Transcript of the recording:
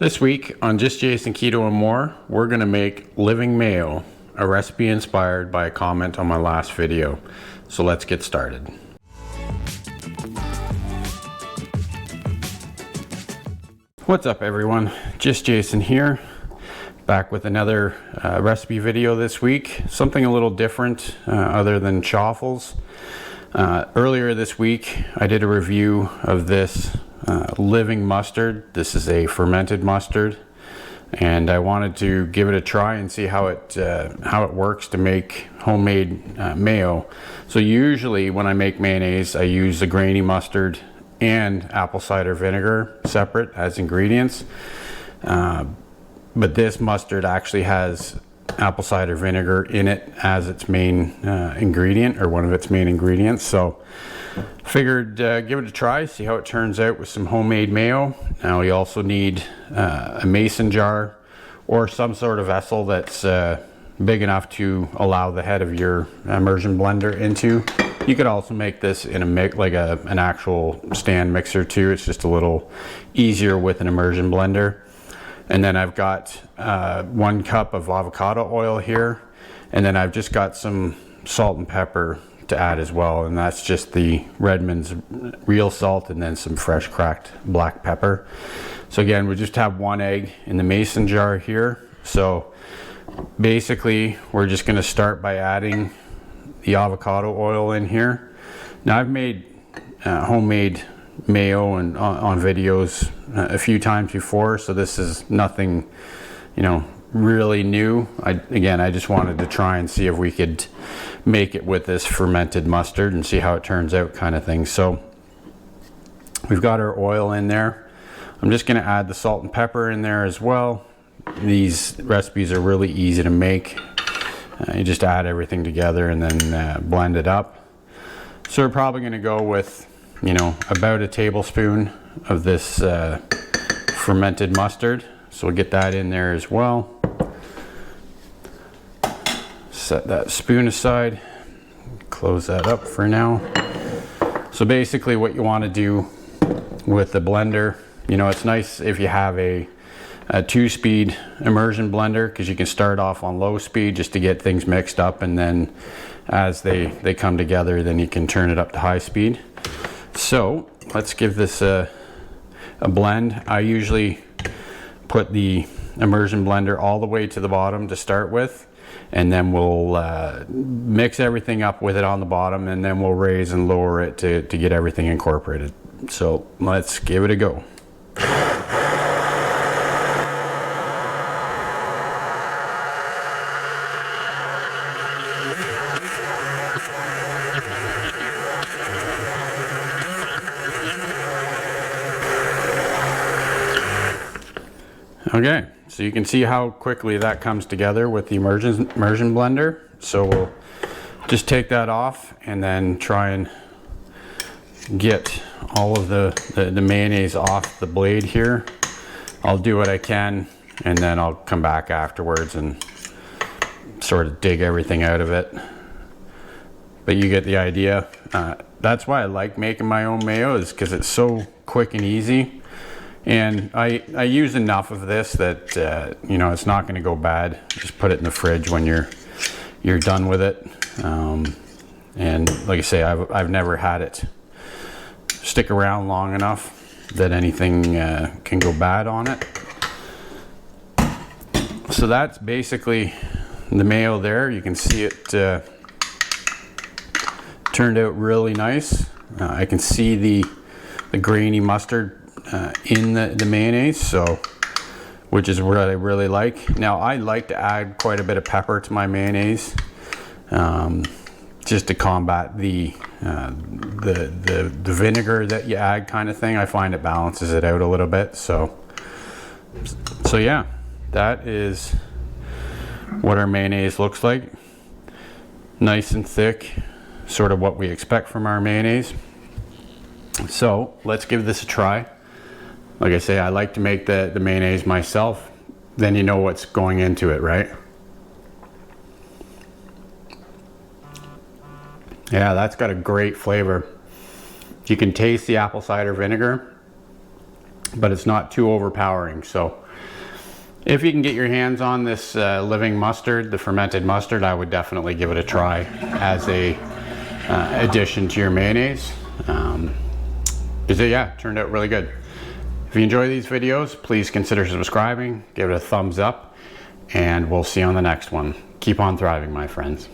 This week on Just Jason Keto and More, we're going to make living mayo, a recipe inspired by a comment on my last video. So let's get started. What's up everyone, Just Jason here, back with another recipe video this week. Something a little different other than chaffles. Earlier this week I did a review of this living mustard. This is a fermented mustard, and I wanted to give it a try and see how it works to make homemade mayo. So usually when I make mayonnaise, I use a grainy mustard and apple cider vinegar separate as ingredients, but this mustard actually has apple cider vinegar in it as its main ingredient, or one of its main ingredients. So figured give it a try, see how it turns out with some homemade mayo. Now you also need a mason jar or some sort of vessel that's big enough to allow the head of your immersion blender into. You could also make this in an actual stand mixer too. It's just a little easier with an immersion blender. And then I've got 1 cup of avocado oil here, and then I've just got some salt and pepper to add as well, and that's just the Redmond's real salt and then some fresh cracked black pepper. So again, we just have 1 egg in the mason jar here. So basically we're just going to start by adding the avocado oil in here. Now I've made homemade mayo and on videos a few times before, so this is nothing, really new. I just wanted to try and see if we could make it with this fermented mustard and see how it turns out, kind of thing. So we've got our oil in there. I'm just going to add the salt and pepper in there as well. These recipes are really easy to make. You just add everything together and then blend it up. So we're probably going to go with about a tablespoon of this fermented mustard. So we'll get that in there as well. Set that spoon aside, close that up for now. So basically what you want to do with the blender, it's nice if you have a 2-speed immersion blender, because you can start off on low speed just to get things mixed up, and then as they come together, then you can turn it up to high speed. So let's give this a blend. I usually put the immersion blender all the way to the bottom to start with, and then we'll mix everything up with it on the bottom, and then we'll raise and lower it to get everything incorporated. So let's give it a go. Okay, so you can see how quickly that comes together with the immersion blender. So we'll just take that off and then try and get all of the mayonnaise off the blade here. I'll do what I can, and then I'll come back afterwards and sort of dig everything out of it. But you get the idea. That's why I like making my own mayo, is because it's so quick and easy. And I use enough of this that it's not going to go bad. Just put it in the fridge when you're done with it. And like I say, I've never had it stick around long enough that anything can go bad on it. So that's basically the mayo there. You can see it turned out really nice. I can see the grainy mustard in the mayonnaise, so which is what I really like. Now I like to add quite a bit of pepper to my mayonnaise, just to combat the vinegar that you add, kind of thing. I find it balances it out a little bit. So yeah, that is what our mayonnaise looks like. Nice and thick, sort of what we expect from our mayonnaise. So let's give this a try. Like I say, I like to make the mayonnaise myself. Then you know what's going into it, right? Yeah, that's got a great flavor. You can taste the apple cider vinegar, but it's not too overpowering. So If you can get your hands on this living mustard, the fermented mustard, I would definitely give it a try as a addition to your mayonnaise. Because yeah, it turned out really good. If you enjoy these videos, please consider subscribing, give it a thumbs up, and we'll see you on the next one. Keep on thriving, my friends.